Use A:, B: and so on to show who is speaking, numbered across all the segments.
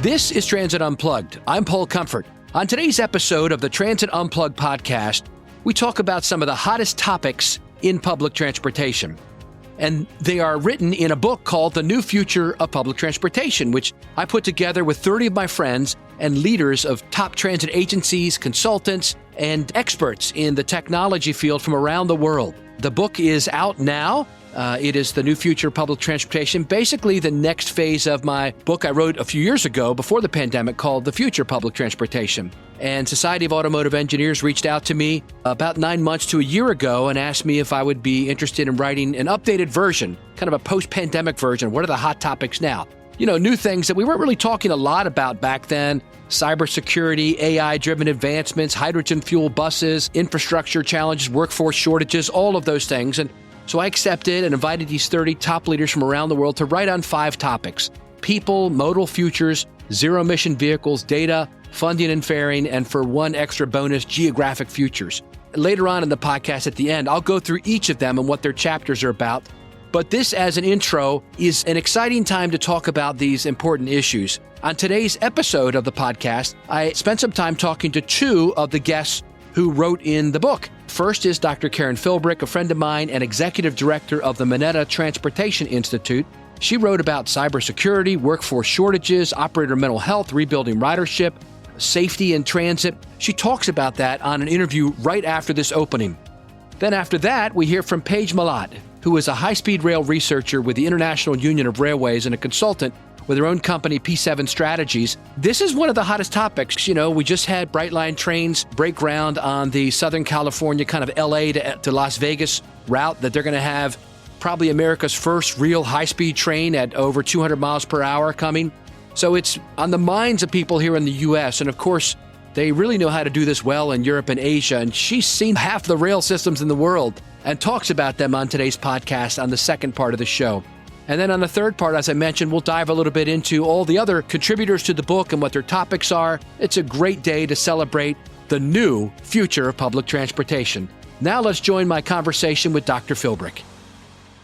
A: This is Transit Unplugged. I'm Paul Comfort. On today's episode of the Transit Unplugged podcast, we talk about some of the hottest topics in public transportation. And they are written in a book called The New Future of Public Transportation, which I put together with 30 of my friends and leaders of top transit agencies, consultants, and experts in the technology field from around the world. The book is out now. It is The New Future of Public Transportation, basically the next phase of my book I wrote a few years ago before the pandemic called The Future of Public Transportation. And Society of Automotive Engineers reached out to me about 9 months to a year ago and asked me if I would be interested in writing an updated version, kind of a post-pandemic version. What are the hot topics now? You know, new things that we weren't really talking a lot about back then. Cybersecurity, AI-driven advancements, hydrogen fuel buses, infrastructure challenges, workforce shortages, all of those things. And so I accepted and invited these 30 top leaders from around the world to write on 5 topics: people, modal futures, zero-emission vehicles, data, funding and faring, and for one extra bonus, geographic futures. Later on in the podcast at the end, I'll go through each of them and what their chapters are about. But this, as an intro, is an exciting time to talk about these important issues. On today's episode of the podcast, I spent some time talking to 2 of the guests who wrote in the book. First is Dr. Karen Philbrick, a friend of mine and executive director of the Mineta Transportation Institute. She wrote about cybersecurity, workforce shortages, operator mental health, rebuilding ridership, safety in transit. She talks about that on an interview right after this opening. Then after that, we hear from Paige Malott, who is a high-speed rail researcher with the International Union of Railways and a consultant with her own company, P7 Strategies. This is one of the hottest topics. You know, we just had Brightline trains break ground on the Southern California, kind of LA to Las Vegas route that they're going to have probably America's first real high-speed train at over 200 miles per hour coming. So it's on the minds of people here in the U.S. And of course, they really know how to do this well in Europe and Asia. And she's seen half the rail systems in the world and talks about them on today's podcast on the second part of the show. And then on the third part, as I mentioned, we'll dive a little bit into all the other contributors to the book and what their topics are. It's a great day to celebrate the new future of public transportation. Now let's join my conversation with Dr. Philbrick.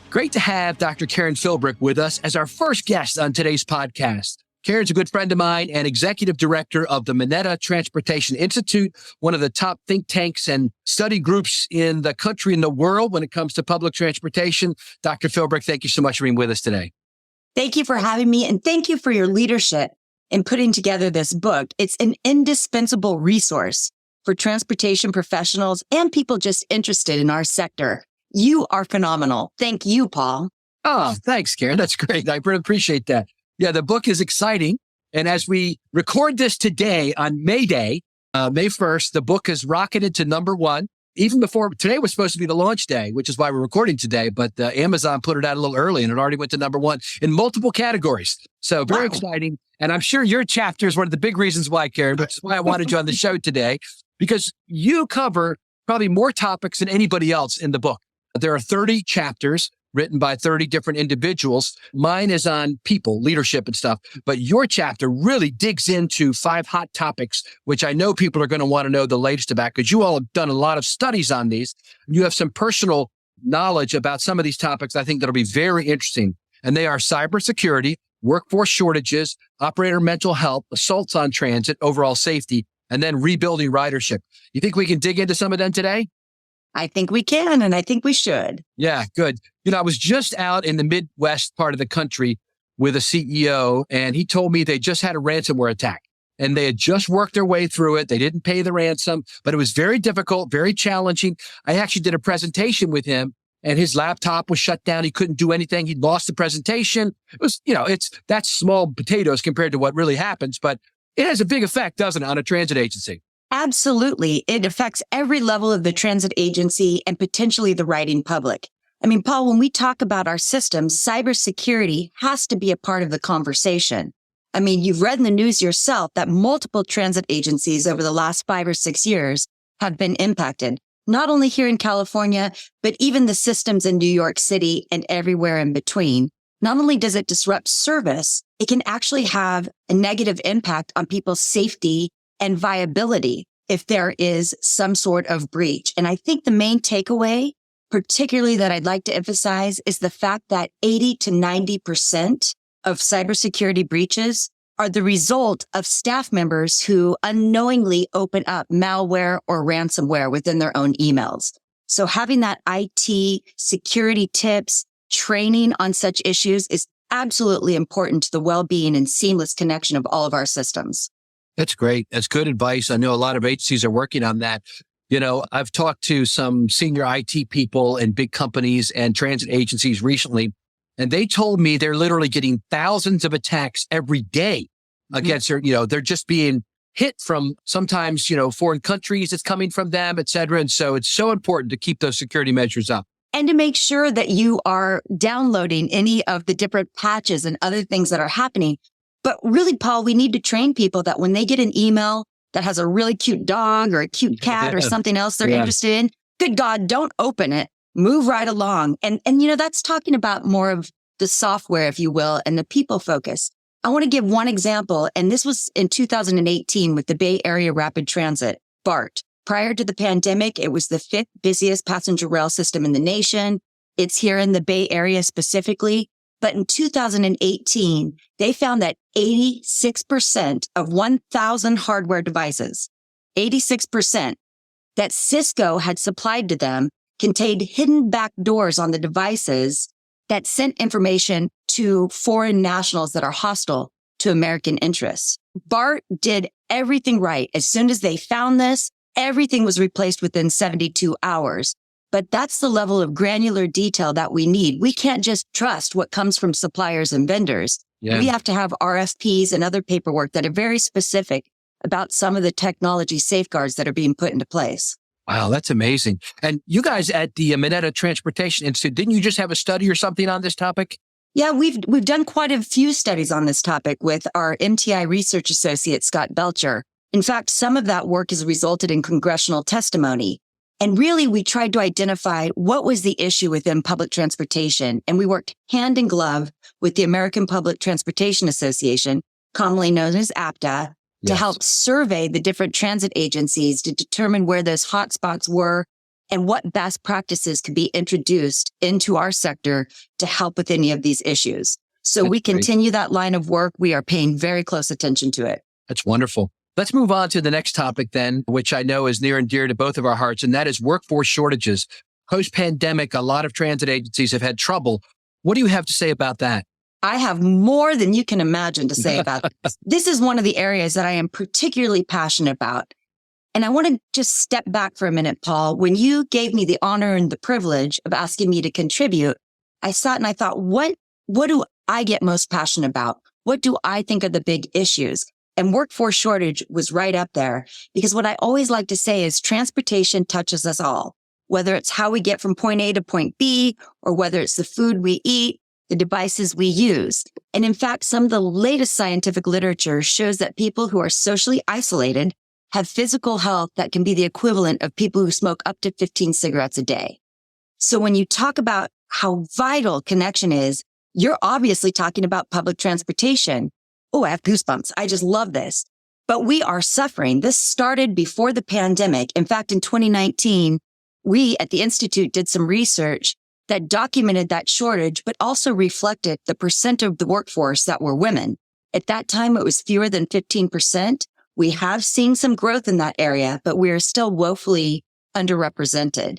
A: Great to have Dr. Karen Philbrick with us as our first guest on today's podcast. Karen's a good friend of mine and executive director of the Mineta Transportation Institute, one of the top think tanks and study groups in the country and the world when it comes to public transportation. Dr. Philbrick, thank you so much for being with us today.
B: Thank you for having me, and thank you for your leadership in putting together this book. It's an indispensable resource for transportation professionals and people just interested in our sector. You are phenomenal. Thank you, Paul.
A: Oh, thanks, Karen. That's great. I really appreciate that. Yeah, the book is exciting. And as we record this today on May Day, May 1st, the book has rocketed to number 1. Even before, today was supposed to be the launch day, which is why we're recording today. But Amazon put it out a little early and it already went to number 1 in multiple categories. So very exciting. And I'm sure your chapter is one of the big reasons why, Karen, which is why I wanted you on the show today, because you cover probably more topics than anybody else in the book. There are 30 chapters written by 30 different individuals. Mine is on people, leadership and stuff, but your chapter really digs into 5 hot topics, which I know people are going to want to know the latest about because you all have done a lot of studies on these. You have some personal knowledge about some of these topics I think that'll be very interesting. And they are cybersecurity, workforce shortages, operator mental health, assaults on transit, overall safety, and then rebuilding ridership. You think we can dig into some of them today?
B: I think we can, and I think we should.
A: Yeah, good. You know, I was just out in the Midwest part of the country with a CEO, and he told me they just had a ransomware attack, and they had just worked their way through it. They didn't pay the ransom, but it was very difficult, very challenging. I actually did a presentation with him, and his laptop was shut down. He couldn't do anything. He'd lost the presentation. It was, you know, that's small potatoes compared to what really happens, but it has a big effect, doesn't it, on a transit agency?
B: Absolutely. It affects every level of the transit agency and potentially the riding public. I mean, Paul, when we talk about our systems, cybersecurity has to be a part of the conversation. I mean, you've read in the news yourself that multiple transit agencies over the last 5 or 6 years have been impacted, not only here in California, but even the systems in New York City and everywhere in between. Not only does it disrupt service, it can actually have a negative impact on people's safety and viability if there is some sort of breach. And I think the main takeaway, particularly that I'd like to emphasize, is the fact that 80 to 90% of cybersecurity breaches are the result of staff members who unknowingly open up malware or ransomware within their own emails. So having that IT security tips, training on such issues is absolutely important to the well-being and seamless connection of all of our systems.
A: That's great. That's good advice. I know a lot of agencies are working on that. You know, I've talked to some senior IT people in big companies and transit agencies recently, and they told me they're literally getting thousands of attacks every day against their, they're just being hit from sometimes, foreign countries. It's coming from them, et cetera. And so it's so important to keep those security measures up.
B: And to make sure that you are downloading any of the different patches and other things that are happening. But really, Paul, we need to train people that when they get an email that has a really cute dog or a cute cat or something else they're interested in, good God, don't open it. Move right along. And that's talking about more of the software, if you will, and the people focus. I want to give one example, and this was in 2018 with the Bay Area Rapid Transit, BART. Prior to the pandemic, it was the 5th busiest passenger rail system in the nation. It's here in the Bay Area specifically. But in 2018, they found that 86% of 1,000 hardware devices, 86% that Cisco had supplied to them contained hidden backdoors on the devices that sent information to foreign nationals that are hostile to American interests. BART did everything right. As soon as they found this, everything was replaced within 72 hours. But that's the level of granular detail that we need. We can't just trust what comes from suppliers and vendors. Yeah. We have to have RFPs and other paperwork that are very specific about some of the technology safeguards that are being put into place.
A: Wow, that's amazing. And you guys at the Mineta Transportation Institute, didn't you just have a study or something on this topic?
B: Yeah, we've done quite a few studies on this topic with our MTI research associate, Scott Belcher. In fact, some of that work has resulted in congressional testimony. And really, we tried to identify what was the issue within public transportation. And we worked hand in glove with the American Public Transportation Association, commonly known as APTA, to help survey the different transit agencies to determine where those hotspots were and what best practices could be introduced into our sector to help with any of these issues. So we continue that line of work. We are paying very close attention to it.
A: That's wonderful. Let's move on to the next topic then, which I know is near and dear to both of our hearts, and that is workforce shortages. Post-pandemic, a lot of transit agencies have had trouble. What do you have to say about that?
B: I have more than you can imagine to say about this. This is one of the areas that I am particularly passionate about. And I want to just step back for a minute, Paul. When you gave me the honor and the privilege of asking me to contribute, I sat and I thought, what do I get most passionate about? What do I think are the big issues? And workforce shortage was right up there, because what I always like to say is transportation touches us all, whether it's how we get from point A to point B, or whether it's the food we eat, the devices we use. And in fact, some of the latest scientific literature shows that people who are socially isolated have physical health that can be the equivalent of people who smoke up to 15 cigarettes a day. So when you talk about how vital connection is, you're obviously talking about public transportation. Oh, I have goosebumps. I just love this. But we are suffering. This started before the pandemic. In fact, in 2019, we at the Institute did some research that documented that shortage, but also reflected the percent of the workforce that were women. At that time, it was fewer than 15%. We have seen some growth in that area, but we are still woefully underrepresented.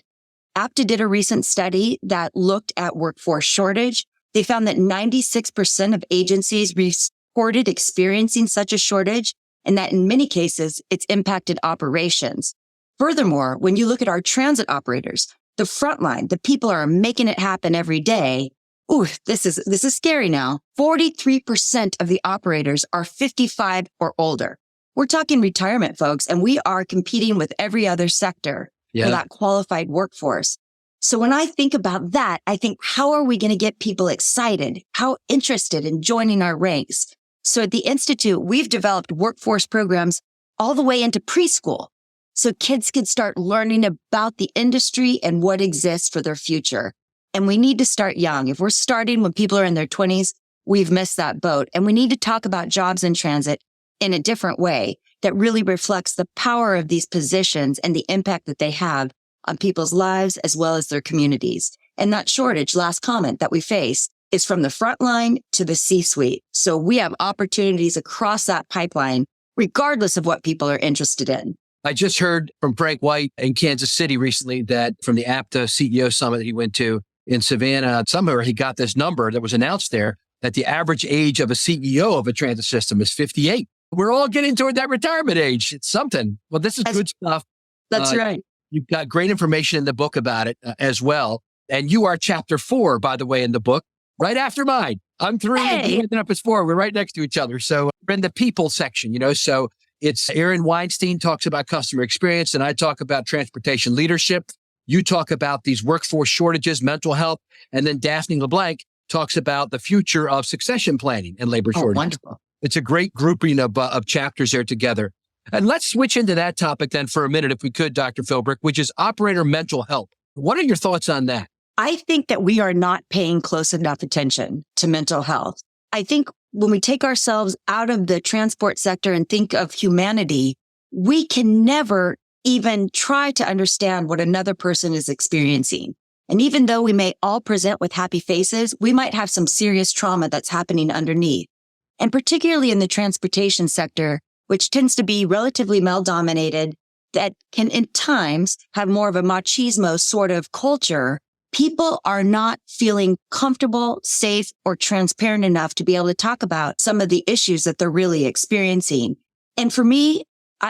B: APTA did a recent study that looked at workforce shortage. They found that 96% of agencies reported experiencing such a shortage, and that in many cases, it's impacted operations. Furthermore, when you look at our transit operators, the front line, the people are making it happen every day. Ooh, this is scary now. 43% of the operators are 55 or older. We're talking retirement, folks, and we are competing with every other sector for that qualified workforce. So when I think about that, I think, how are we going to get people excited? How interested in joining our ranks? So at the Institute, we've developed workforce programs all the way into preschool, so kids can start learning about the industry and what exists for their future. And we need to start young. If we're starting when people are in their 20s, we've missed that boat. And we need to talk about jobs in transit in a different way that really reflects the power of these positions and the impact that they have on people's lives as well as their communities. And that shortage, last comment, that we face, is from the front line to the C-suite. So we have opportunities across that pipeline, regardless of what people are interested in.
A: I just heard from Frank White in Kansas City recently that from the APTA CEO summit that he went to in Savannah, somewhere he got this number that was announced there that the average age of a CEO of a transit system is 58. We're all getting toward that retirement age. It's something. Well, this is good stuff.
B: That's right.
A: You've got great information in the book about it as well. And you are chapter 4, by the way, in the book, right after mine. I'm 3 and you ended up as 4. We're right next to each other. So we're in the people section, so it's Aaron Weinstein talks about customer experience and I talk about transportation leadership. You talk about these workforce shortages, mental health, and then Daphne LeBlanc talks about the future of succession planning and labor shortages.
B: Wonderful.
A: It's a great grouping of chapters there together. And let's switch into that topic then for a minute, if we could, Dr. Philbrick, which is operator mental health. What are your thoughts on that?
B: I think that we are not paying close enough attention to mental health. I think when we take ourselves out of the transport sector and think of humanity, we can never even try to understand what another person is experiencing. And even though we may all present with happy faces, we might have some serious trauma that's happening underneath. And particularly in the transportation sector, which tends to be relatively male-dominated, that can in times have more of a machismo sort of culture, people are not feeling comfortable, safe, or transparent enough to be able to talk about some of the issues that they're really experiencing. And for me,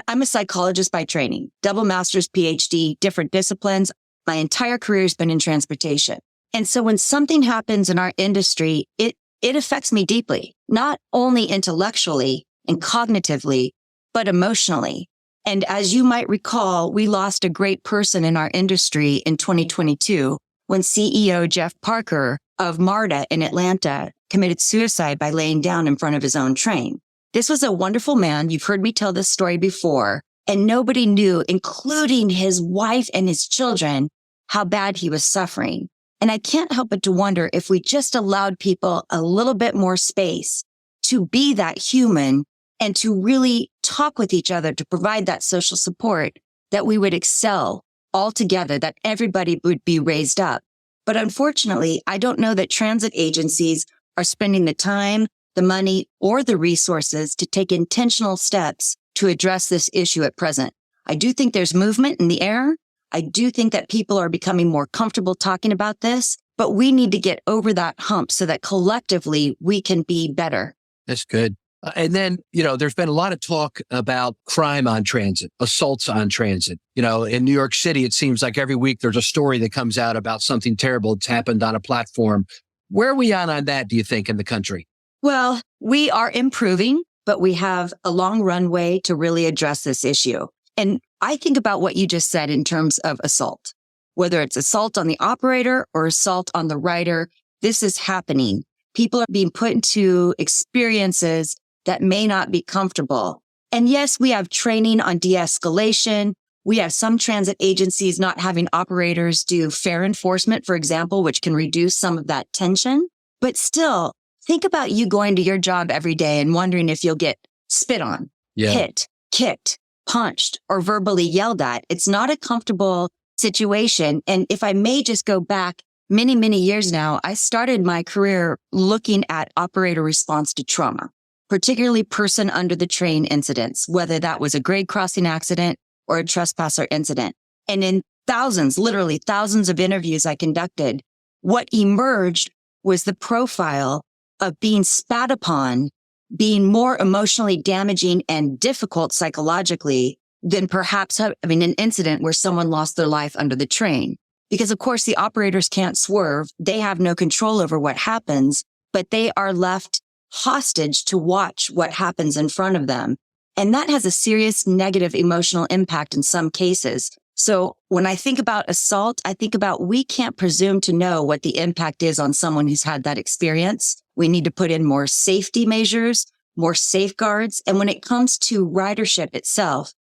B: I'm a psychologist by training, double master's, PhD, different disciplines. My entire career has been in transportation. And so when something happens in our industry, it affects me deeply, not only intellectually and cognitively, but emotionally. And as you might recall, we lost a great person in our industry in 2022 when CEO Jeff Parker of MARTA in Atlanta committed suicide by laying down in front of his own train. This was a wonderful man. You've heard me tell this story before, and nobody knew, including his wife and his children, how bad he was suffering. And I can't help but to wonder if we just allowed people a little bit more space to be that human and to really talk with each other, to provide that social support, that we would excel all together, that everybody would be raised up. But unfortunately, I don't know that transit agencies are spending the time, the money, or the resources to take intentional steps to address this issue at present. I do think there's movement in the air. I do think that people are becoming more comfortable talking about this, but we need to get over that hump so that collectively we can be better.
A: That's good. And then, there's been a lot of talk about crime on transit, assaults on transit. In New York City, it seems like every week there's a story that comes out about something terrible that's happened on a platform. Where are we on that, do you think, in the country?
B: Well, we are improving, but we have a long runway to really address this issue. And I think about what you just said in terms of assault, whether it's assault on the operator or assault on the rider, this is happening. People are being put into experiences that may not be comfortable. And yes, we have training on de-escalation. We have some transit agencies not having operators do fare enforcement, for example, which can reduce some of that tension. But still, think about you going to your job every day and wondering if you'll get spit on, hit, kicked, punched, or verbally yelled at. It's not a comfortable situation. And if I may just go back many, many years now, I started my career looking at operator response to trauma, particularly person under the train incidents, whether that was a grade crossing accident or a trespasser incident. And in thousands, literally thousands of interviews I conducted, what emerged was the profile of being spat upon, being more emotionally damaging and difficult psychologically than perhaps having an incident where someone lost their life under the train. Because of course the operators can't swerve. They have no control over what happens, but they are left hostage to watch what happens in front of them. And that has a serious negative emotional impact in some cases. So when I think about assault, I think about we can't presume to know what the impact is on someone who's had that experience. We need to put in more safety measures, more safeguards. And when it comes to ridership itself,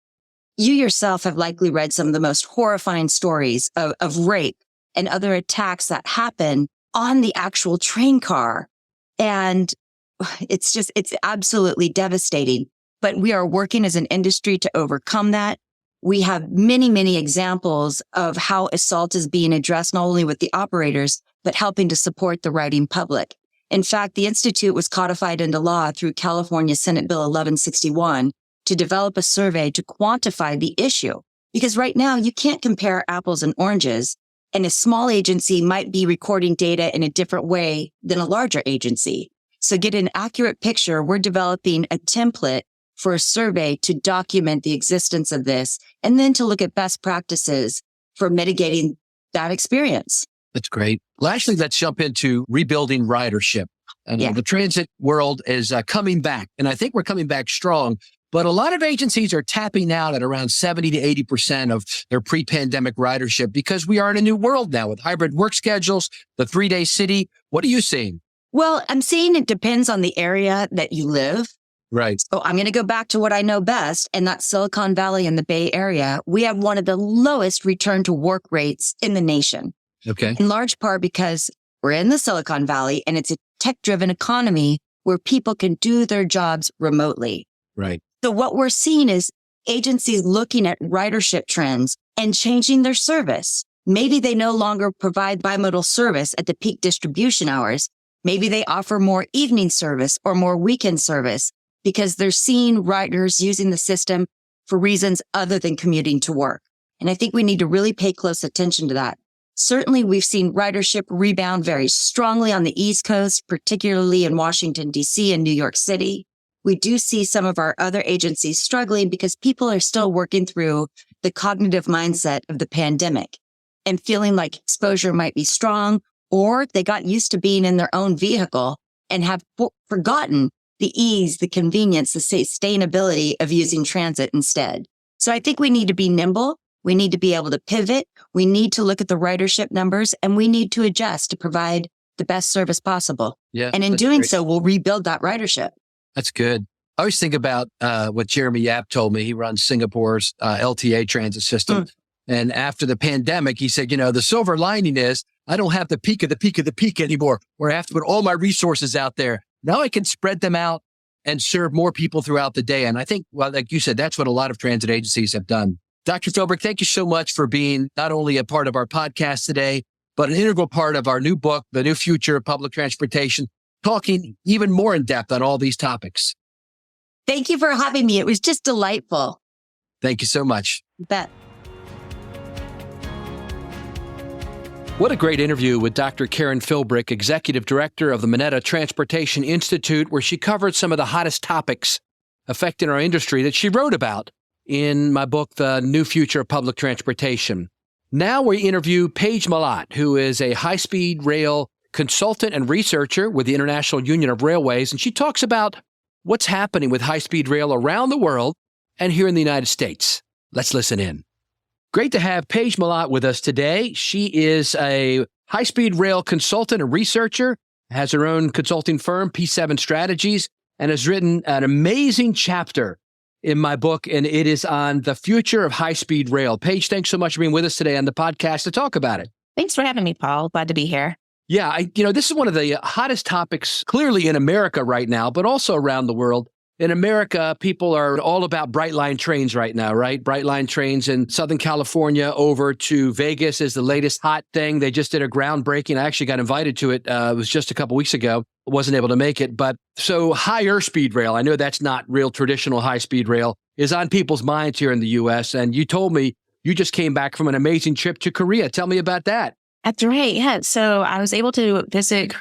B: you yourself have likely read some of the most horrifying stories of rape and other attacks that happen on the actual train car. And it's absolutely devastating. But we are working as an industry to overcome that. We have many, many examples of how assault is being addressed, not only with the operators, but helping to support the riding public. In fact, the Institute was codified into law through California Senate Bill 1161 to develop a survey to quantify the issue. Because right now, you can't compare apples and oranges, and a small agency might be recording data in a different way than a larger agency. So get an accurate picture, we're developing a template for a survey to document the existence of this, and then to look at best practices for mitigating that experience.
A: That's great. Lastly, let's jump into rebuilding ridership. The transit world is coming back, and I think we're coming back strong. But a lot of agencies are tapping out at around 70 to 80% of their pre-pandemic ridership because we are in a new world now with hybrid work schedules, the 3-day city. What are you seeing?
B: Well, I'm seeing it depends on the area that you live.
A: Right.
B: So I'm going to go back to what I know best, and that's Silicon Valley and the Bay Area. We have one of the lowest return to work rates in the nation.
A: Okay.
B: In large part because we're in the Silicon Valley and it's a tech-driven economy where people can do their jobs remotely.
A: Right.
B: So what we're seeing is agencies looking at ridership trends and changing their service. Maybe they no longer provide bimodal service at the peak distribution hours. Maybe they offer more evening service or more weekend service because they're seeing riders using the system for reasons other than commuting to work. And I think we need to really pay close attention to that. Certainly, we've seen ridership rebound very strongly on the East Coast, particularly in Washington, D.C. and New York City. We do see some of our other agencies struggling because people are still working through the cognitive mindset of the pandemic and feeling like exposure might be strong, or they got used to being in their own vehicle and have forgotten the ease, the convenience, the sustainability of using transit instead. So I think we need to be nimble. We need to be able to pivot. We need to look at the ridership numbers, and we need to adjust to provide the best service possible.
A: Yeah,
B: and in doing so, we'll rebuild that ridership.
A: That's good. I always think about what Jeremy Yap told me. He runs Singapore's LTA transit system. And after the pandemic, he said, the silver lining is I don't have the peak of the peak of the peak anymore, where I have to put all my resources out there. Now I can spread them out and serve more people throughout the day. And I think, well, like you said, that's what a lot of transit agencies have done. Dr. Philbrick, thank you so much for being not only a part of our podcast today, but an integral part of our new book, The New Future of Public Transportation, talking even more in depth on all these topics.
B: Thank you for having me. It was just delightful.
A: Thank you so much.
B: You bet.
A: What a great interview with Dr. Karen Philbrick, Executive Director of the Mineta Transportation Institute, where she covered some of the hottest topics affecting our industry that she wrote about in my book, The New Future of Public Transportation. Now we interview Paige Malott, who is a high-speed rail consultant and researcher with the International Union of Railways, and she talks about what's happening with high-speed rail around the world and here in the United States. Let's listen in. Great to have Paige Malott with us today. She is a high-speed rail consultant and researcher, has her own consulting firm, P7 Strategies, and has written an amazing chapter in my book, and it is on the future of high-speed rail. Paige, thanks so much for being with us today on the podcast to talk about it.
C: Thanks for having me, Paul. Glad to be here.
A: Yeah, this is one of the hottest topics clearly in America right now, but also around the world. In America, people are all about Brightline trains right now, right? Brightline trains in Southern California over to Vegas is the latest hot thing. They just did a groundbreaking. I actually got invited to it. It was just a couple weeks ago. Wasn't able to make it. But so higher speed rail, I know that's not real traditional high speed rail, is on people's minds here in the U.S. And you told me you just came back from an amazing trip to Korea. Tell me about that.
C: That's right. Yeah. So I was able to visit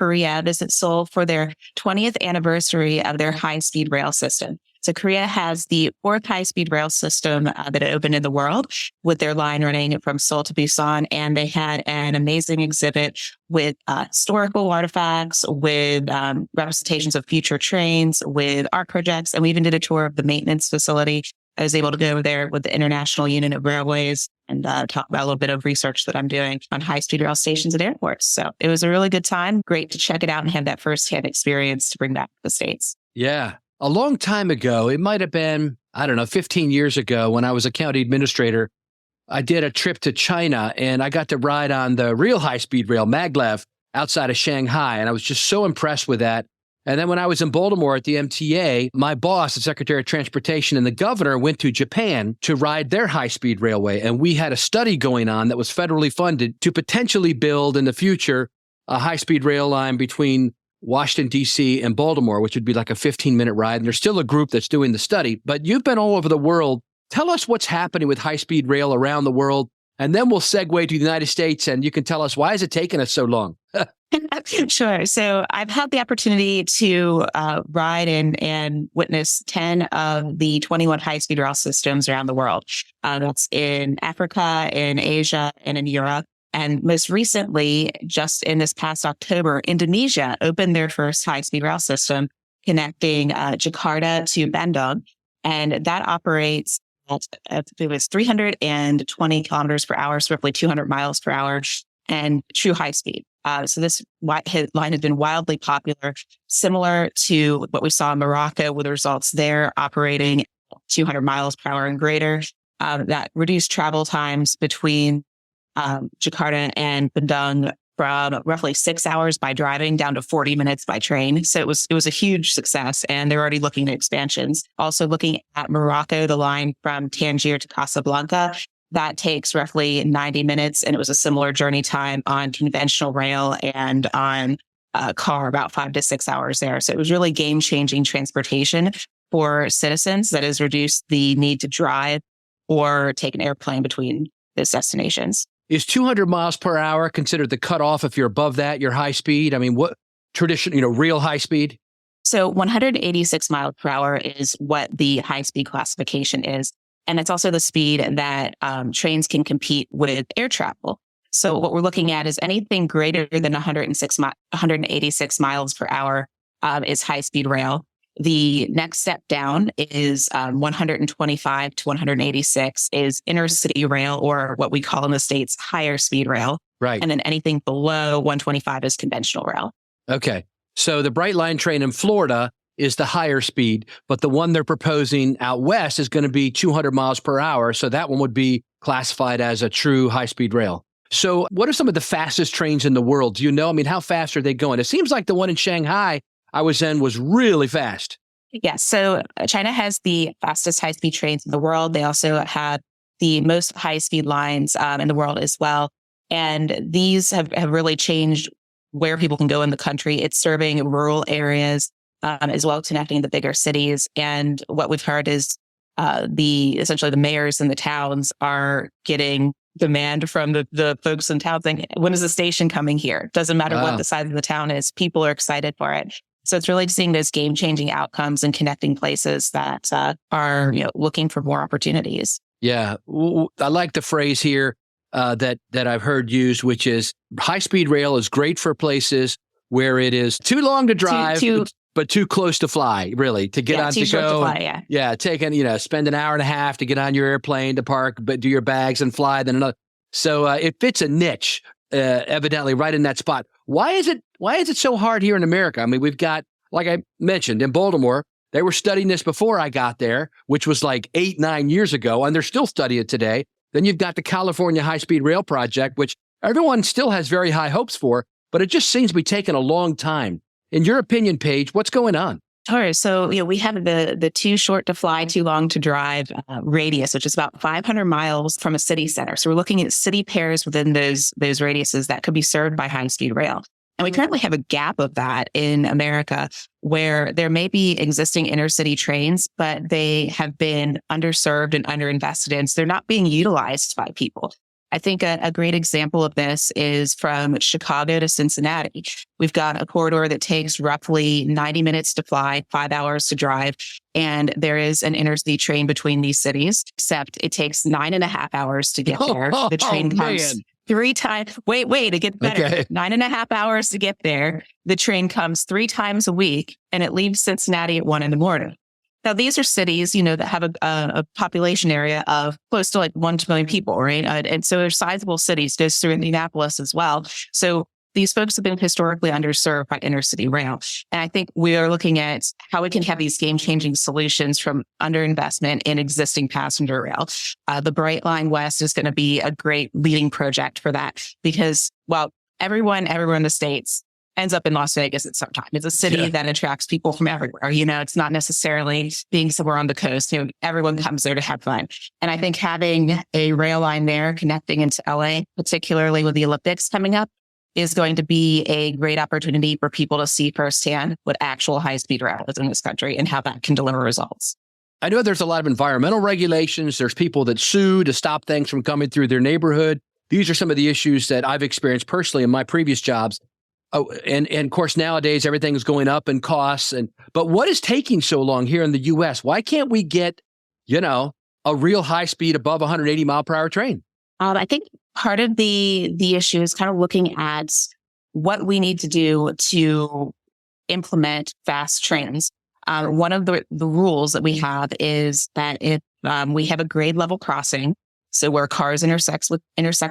C: Seoul for their 20th anniversary of their high-speed rail system. So Korea has the 4th high-speed rail system that opened in the world with their line running from Seoul to Busan. And they had an amazing exhibit with historical artifacts, with representations of future trains, with art projects. And we even did a tour of the maintenance facility. I was able to go there with the International Union of Railways and talk about a little bit of research that I'm doing on high-speed rail stations at airports. So it was a really good time. Great to check it out and have that firsthand experience to bring back to the States.
A: Yeah. A long time ago, it might have been, 15 years ago when I was a county administrator, I did a trip to China and I got to ride on the real high-speed rail, maglev, outside of Shanghai. And I was just so impressed with that. And then when I was in Baltimore at the MTA, my boss, the Secretary of Transportation, and the governor went to Japan to ride their high-speed railway. And we had a study going on that was federally funded to potentially build in the future a high-speed rail line between Washington, D.C. and Baltimore, which would be like a 15-minute ride. And there's still a group that's doing the study. But you've been all over the world. Tell us what's happening with high-speed rail around the world. And then we'll segue to the United States, and you can tell us, why is it taking us so long?
C: Sure. So I've had the opportunity to ride and witness 10 of the 21 high-speed rail systems around the world. That's in Africa, in Asia, and in Europe. And most recently, just in this past October, Indonesia opened their first high-speed rail system connecting Jakarta to Bandung. And that operates it was 320 kilometers per hour, so roughly 200 miles per hour, and true high speed. So this line has been wildly popular, similar to what we saw in Morocco with results there operating 200 miles per hour and greater. That reduced travel times between Jakarta and Bandung from roughly 6 hours by driving down to 40 minutes by train. So it was a huge success, and they're already looking at expansions. Also looking at Morocco, the line from Tangier to Casablanca, that takes roughly 90 minutes, and it was a similar journey time on conventional rail and on car, about 5 to 6 hours there. So it was really game-changing transportation for citizens that has reduced the need to drive or take an airplane between those destinations.
A: Is 200 miles per hour considered the cutoff? If you're above that, you're high speed? I mean, what tradition, real high speed?
C: So 186 miles per hour is what the high speed classification is. And it's also the speed that trains can compete with air travel. So what we're looking at is anything greater than 186 miles per hour is high speed rail. The next step down is 125 to 186 is intercity rail, or what we call in the States higher speed rail.
A: Right.
C: And then anything below 125 is conventional rail.
A: Okay. So the Bright Line train in Florida is the higher speed, but the one they're proposing out west is going to be 200 miles per hour. So that one would be classified as a true high-speed rail. So what are some of the fastest trains in the world? Do you know? I mean, how fast are they going? It seems like the one in Shanghai I was in was really fast.
C: Yes. So China has the fastest high-speed trains in the world. They also have the most high-speed lines in the world as well. And these have really changed where people can go in the country. It's serving rural areas as well, connecting the bigger cities. And what we've heard is essentially the mayors in the towns are getting demand from the folks in town saying, when is the station coming here? Doesn't matter what the size of the town is. People are excited for it. So it's really seeing those game-changing outcomes and connecting places that are looking for more opportunities. Yeah.
A: I like the phrase here that I've heard used, which is high-speed rail is great for places where it is too long to drive, but too close to fly, really, to get on to go. To fly, spend an hour and a half to get on your airplane, to park, but do your bags and fly, then another. So it fits a niche, evidently, right in that spot. Why is it so hard here in America? I mean, we've got, like I mentioned, in Baltimore, they were studying this before I got there, which was like 8-9 years ago, and they're still studying it today. Then you've got the California High-Speed Rail Project, which everyone still has very high hopes for, but it just seems to be taking a long time. In your opinion, Paige, what's going on?
C: Sure. So, we have the too short to fly, too long to drive radius, which is about 500 miles from a city center. So we're looking at city pairs within those radiuses that could be served by high-speed rail. And we currently have a gap of that in America where there may be existing intercity trains, but they have been underserved and underinvested in. So they're not being utilized by people. I think a great example of this is from Chicago to Cincinnati. We've got a corridor that takes roughly 90 minutes to fly, 5 hours to drive. And there is an intercity train between these cities, except it takes 9.5 hours to get there. The train comes 3 times. Wait, it gets better. Okay. 9.5 hours to get there. The train comes 3 times a week, and it leaves Cincinnati at 1 a.m. Now, these are cities, that have a population area of close to like 1 million people, right? And so they're sizable cities, goes through Indianapolis as well. So these folks have been historically underserved by intercity rail. And I think we are looking at how we can have these game-changing solutions from underinvestment in existing passenger rail. The Bright Line West is going to be a great leading project for that because, everyone in the States ends up in Las Vegas at some time. It's a city that attracts people from everywhere. It's not necessarily being somewhere on the coast. Everyone comes there to have fun. And I think having a rail line there connecting into LA, particularly with the Olympics coming up, is going to be a great opportunity for people to see firsthand what actual high-speed rail is in this country and how that can deliver results.
A: I know there's a lot of environmental regulations. There's people that sue to stop things from coming through their neighborhood. These are some of the issues that I've experienced personally in my previous jobs. Oh, and of course, nowadays, everything is going up in costs. But what is taking so long here in the U.S.? Why can't we get, a real high speed above 180 mile per hour train?
C: I think part of the issue is kind of looking at what we need to do to implement fast trains. One of the rules that we have is that if we have a grade level crossing, so where cars intersect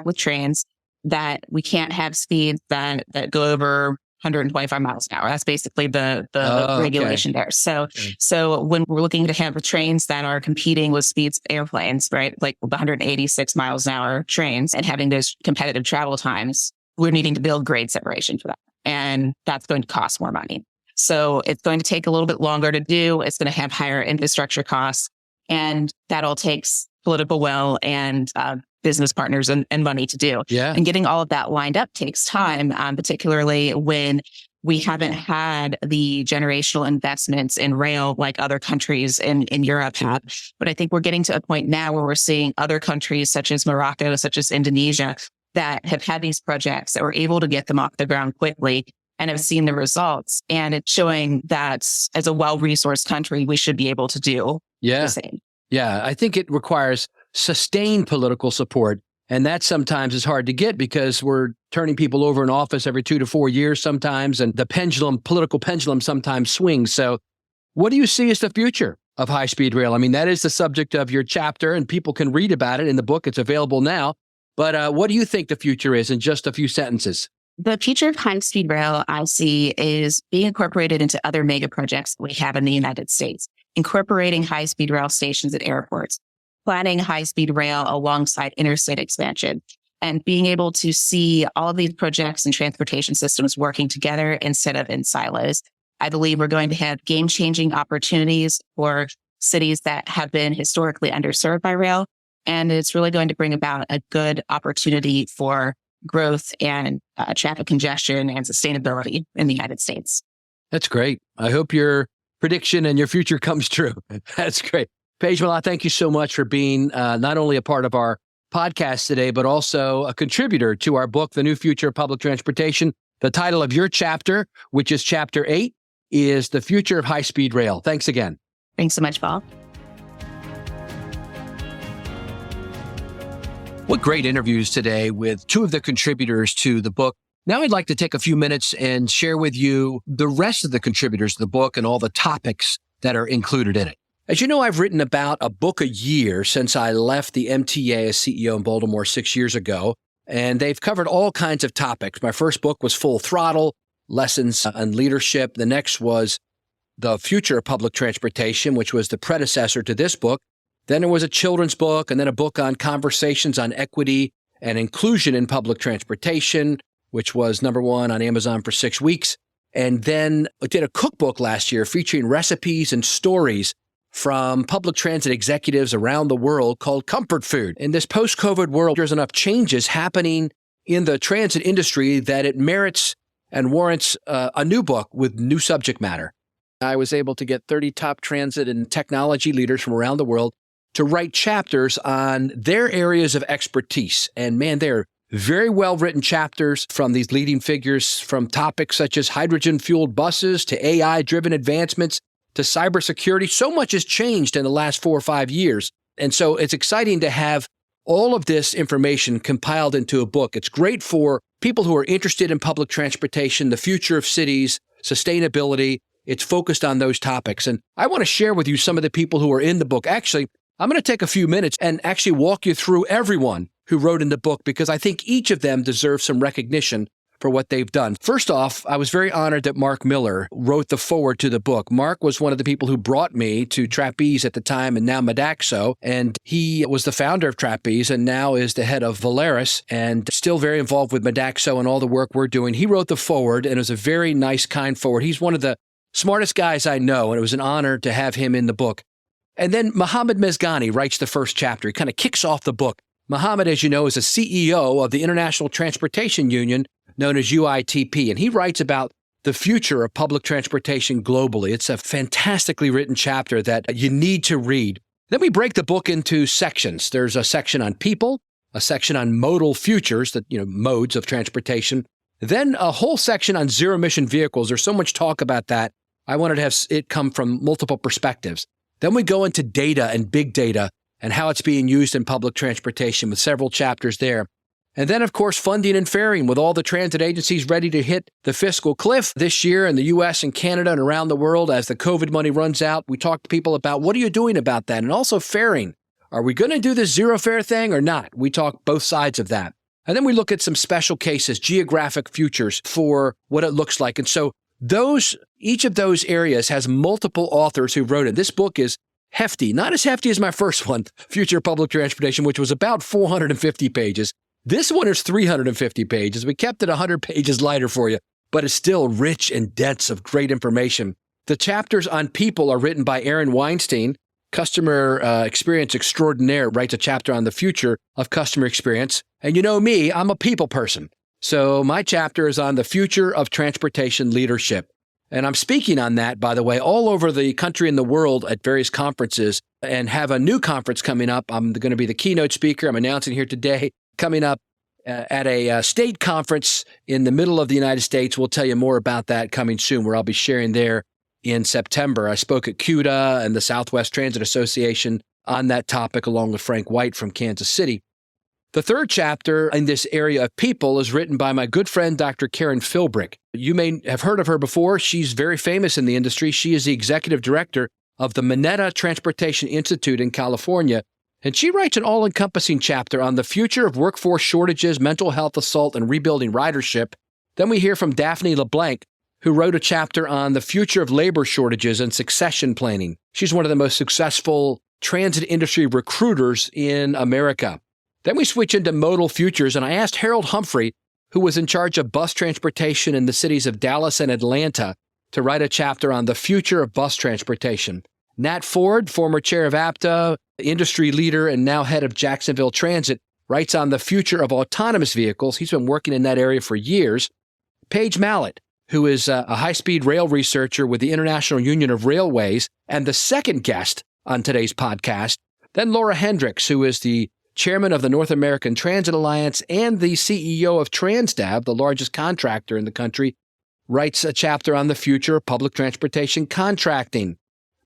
C: with trains, that we can't have speeds that go over 125 miles an hour. That's basically the regulation there. So when we're looking to have trains that are competing with speeds of airplanes, right, like the 186 miles an hour trains and having those competitive travel times, we're needing to build grade separation for that. And that's going to cost more money. So it's going to take a little bit longer to do. It's going to have higher infrastructure costs. And that all takes political will and business partners and money to do.
A: Yeah.
C: And getting all of that lined up takes time, particularly when we haven't had the generational investments in rail like other countries in Europe have. But I think we're getting to a point now where we're seeing other countries such as Morocco, such as Indonesia, that have had these projects that were able to get them off the ground quickly and have seen the results. And it's showing that as a well-resourced country, we should be able to do the same.
A: Yeah, I think it requires sustained political support. And that sometimes is hard to get because we're turning people over in office every 2 to 4 years sometimes. And the political pendulum sometimes swings. So what do you see as the future of high-speed rail? I mean, that is the subject of your chapter and people can read about it in the book. It's available now. But what do you think the future is in just a few sentences?
C: The future of high-speed rail, I see, is being incorporated into other mega projects we have in the United States, incorporating high-speed rail stations at airports, planning high-speed rail alongside interstate expansion, and being able to see all of these projects and transportation systems working together instead of in silos. I believe we're going to have game-changing opportunities for cities that have been historically underserved by rail, and it's really going to bring about a good opportunity for growth and traffic congestion and sustainability in the United States.
A: That's great. I hope your prediction and your future comes true. That's great. Paige Malott, thank you so much for being not only a part of our podcast today, but also a contributor to our book, The New Future of Public Transportation. The title of your chapter, which is Chapter 8, is The Future of High-Speed Rail. Thanks again.
C: Thanks so much, Paul.
A: What great interviews today with two of the contributors to the book. Now I'd like to take a few minutes and share with you the rest of the contributors to the book and all the topics that are included in it. As you know, I've written about a book a year since I left the MTA as CEO in Baltimore 6 years ago, and they've covered all kinds of topics. My first book was Full Throttle, Lessons on Leadership. The next was The Future of Public Transportation, which was the predecessor to this book. Then there was a children's book, and then a book on conversations on equity and inclusion in public transportation, which was #1 on Amazon for 6 weeks. And then I did a cookbook last year featuring recipes and stories from public transit executives around the world called Comfort Food. In this post-COVID world, there's enough changes happening in the transit industry that it merits and warrants a new book with new subject matter. I was able to get 30 top transit and technology leaders from around the world to write chapters on their areas of expertise. And man, they're very well-written chapters from these leading figures, from topics such as hydrogen-fueled buses to AI-driven advancements to cybersecurity. So much has changed in the last 4 or 5 years. And so it's exciting to have all of this information compiled into a book. It's great for people who are interested in public transportation, the future of cities, sustainability. It's focused on those topics. And I want to share with you some of the people who are in the book. Actually, I'm going to take a few minutes and actually walk you through everyone who wrote in the book, because I think each of them deserves some recognition for what they've done. First off, I was very honored that Mark Miller wrote the foreword to the book. Mark was one of the people who brought me to Trapeze at the time and now Modaxo, and he was the founder of Trapeze and now is the head of Valeris and still very involved with Modaxo and all the work we're doing. He wrote the foreword, and it was a very nice, kind foreword. He's one of the smartest guys I know, and it was an honor to have him in the book. And then Mohammed Mezgani writes the first chapter. He kind of kicks off the book. Mohammed, as you know, is a CEO of the International Transportation Union, known as UITP. And he writes about the future of public transportation globally. It's a fantastically written chapter that you need to read. Then we break the book into sections. There's a section on people, a section on modal futures, modes of transportation, then a whole section on zero-emission vehicles. There's so much talk about that. I wanted to have it come from multiple perspectives. Then we go into data and big data and how it's being used in public transportation with several chapters there. And then, of course, funding and faring with all the transit agencies ready to hit the fiscal cliff this year in the U.S. and Canada and around the world as the COVID money runs out. We talk to people about what are you doing about that? And also faring. Are we going to do this zero fare thing or not? We talk both sides of that. And then we look at some special cases, geographic futures for what it looks like. And so each of those areas has multiple authors who wrote it. This book is hefty, not as hefty as my first one, Future Public Transportation, which was about 450 pages. This one is 350 pages. We kept it 100 pages lighter for you, but it's still rich and dense of great information. The chapters on people are written by Aaron Weinstein, customer experience extraordinaire, writes a chapter on the future of customer experience. And you know me, I'm a people person. So my chapter is on the future of transportation leadership. And I'm speaking on that, by the way, all over the country and the world at various conferences, and have a new conference coming up. I'm going to be the keynote speaker. I'm announcing here today, coming up at a state conference in the middle of the United States. We'll tell you more about that coming soon, where I'll be sharing there in September. I spoke at CUDA and the Southwest Transit Association on that topic, along with Frank White from Kansas City. The third chapter in this area of people is written by my good friend, Dr. Karen Philbrick. You may have heard of her before. She's very famous in the industry. She is the executive director of the Mineta Transportation Institute in California. And she writes an all-encompassing chapter on the future of workforce shortages, mental health assault, and rebuilding ridership. Then we hear from Daphne LeBlanc, who wrote a chapter on the future of labor shortages and succession planning. She's one of the most successful transit industry recruiters in America. Then we switch into modal futures, and I asked Harold Humphrey, who was in charge of bus transportation in the cities of Dallas and Atlanta, to write a chapter on the future of bus transportation. Nat Ford, former chair of APTA, industry leader and now head of Jacksonville Transit, writes on the future of autonomous vehicles. He's been working in that area for years. Paige Malott, who is a high-speed rail researcher with the International Union of Railways and the second guest on today's podcast. Then Laura Hendricks, who is the chairman of the North American Transit Alliance and the CEO of Transdev, the largest contractor in the country, writes a chapter on the future of public transportation contracting.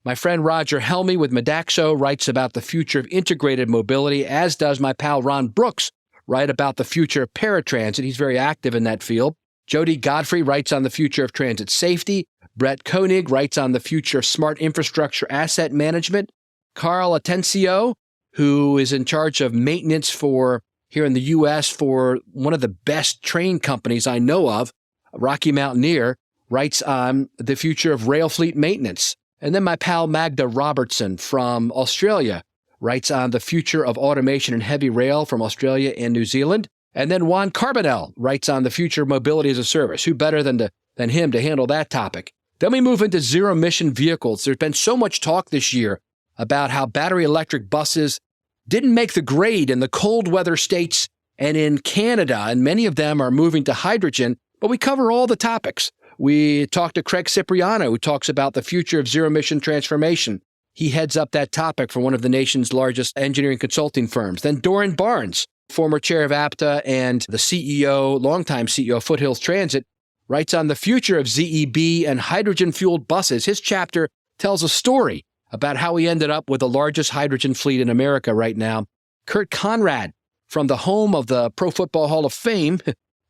A: My friend Roger Helmy with Modaxo writes about the future of integrated mobility, as does my pal Ron Brooks write about the future of paratransit. He's very active in that field. Jody Godfrey writes on the future of transit safety. Brett Koenig writes on the future of smart infrastructure asset management. Carl Atencio, who is in charge of maintenance here in the U.S. for one of the best train companies I know of, Rocky Mountaineer, writes on the future of rail fleet maintenance. And then my pal Magda Robertson from Australia writes on the future of automation and heavy rail from Australia and New Zealand. And then Juan Carbonell writes on the future of mobility as a service. Who better than him to handle that topic? Then we move into zero-emission vehicles. There's been so much talk this year about how battery electric buses didn't make the grade in the cold weather states and in Canada, and many of them are moving to hydrogen, but we cover all the topics. We talked to Craig Cipriano, who talks about the future of zero-emission transformation. He heads up that topic for one of the nation's largest engineering consulting firms. Then Doran Barnes, former chair of APTA and the longtime CEO of Foothills Transit, writes on the future of ZEB and hydrogen-fueled buses. His chapter tells a story about how he ended up with the largest hydrogen fleet in America right now. Kurt Conrad, from the home of the Pro Football Hall of Fame,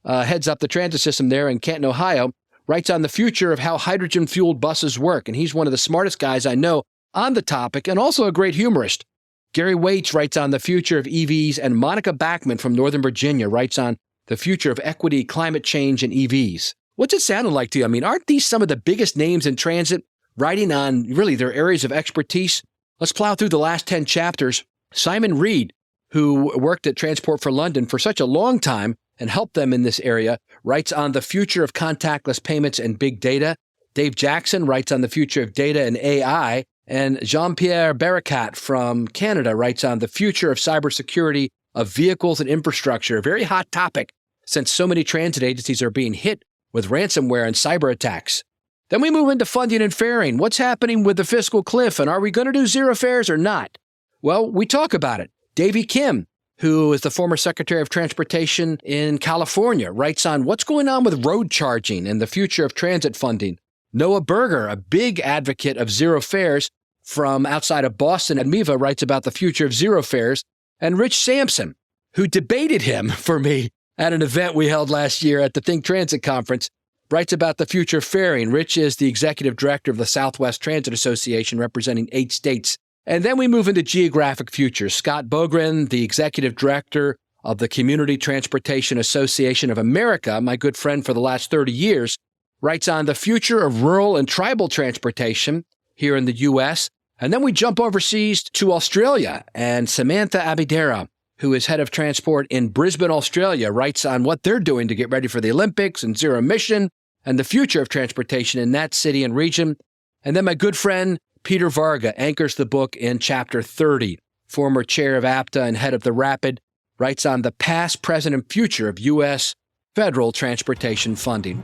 A: heads up the transit system there in Canton, Ohio, writes on the future of how hydrogen-fueled buses work. And he's one of the smartest guys I know on the topic and also a great humorist. Gary Waits writes on the future of EVs, and Monica Backman from Northern Virginia writes on the future of equity, climate change, and EVs. What's it sounding like to you? I mean, aren't these some of the biggest names in transit writing on really their areas of expertise? Let's plow through the last 10 chapters. Simon Reed, who worked at Transport for London for such a long time and helped them in this area, writes on the future of contactless payments and big data. Dave Jackson writes on the future of data and AI. And Jean-Pierre Barakat from Canada writes on the future of cybersecurity of vehicles and infrastructure, a very hot topic. since so many transit agencies are being hit with ransomware and cyber attacks. Then we move into funding and faring. What's happening with the fiscal cliff, and are we going to do zero fares or not? Well, we talk about it. Davey Kim, who is the former Secretary of Transportation in California, writes on what's going on with road charging and the future of transit funding. Noah Berger, a big advocate of zero fares from outside of Boston at MEVA, writes about the future of zero fares. And Rich Sampson, who debated him for me at an event we held last year at the Think Transit Conference, writes about the future of faring. Rich is the executive director of the Southwest Transit Association, representing 8 states. And then we move into geographic futures. Scott Bogren, the executive director of the Community Transportation Association of America, my good friend for the last 30 years, writes on the future of rural and tribal transportation here in the U.S. And then we jump overseas to Australia, and Samantha Abidera, who is head of transport in Brisbane, Australia, writes on what they're doing to get ready for the Olympics and zero emission and the future of transportation in that city and region. And then my good friend Peter Varga anchors the book in chapter 30. Former chair of APTA and head of the RAPID, writes on the past, present, and future of U.S. federal transportation funding.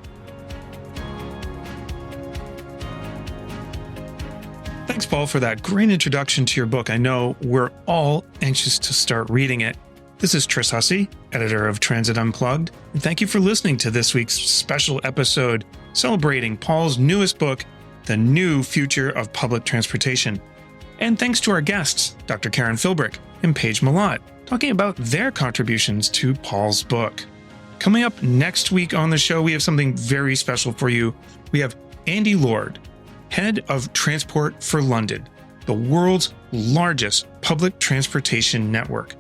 D: Thanks, Paul, for that great introduction to your book. I know we're all anxious to start reading it. This is Tris Hussey, editor of Transit Unplugged, and thank you for listening to this week's special episode celebrating Paul's newest book, The New Future of Public Transportation. And thanks to our guests, Dr. Karen Philbrick and Paige Malott, talking about their contributions to Paul's book. Coming up next week on the show, we have something very special for you. We have Andy Lord, head of Transport for London, the world's largest public transportation network.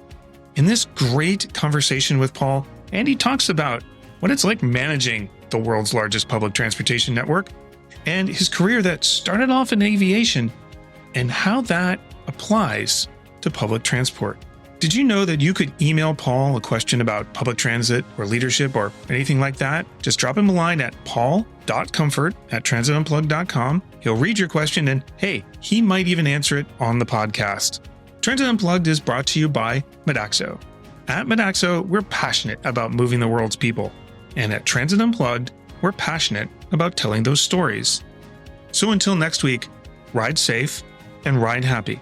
D: In this great conversation with Paul, Andy talks about what it's like managing the world's largest public transportation network and his career that started off in aviation and how that applies to public transport. Did you know that you could email Paul a question about public transit or leadership or anything like that? Just drop him a line at paul.comfort@transitunplugged.com. He'll read your question and, hey, he might even answer it on the podcast. Transit Unplugged is brought to you by Modaxo. At Modaxo, we're passionate about moving the world's people. And at Transit Unplugged, we're passionate about telling those stories. So until next week, ride safe and ride happy.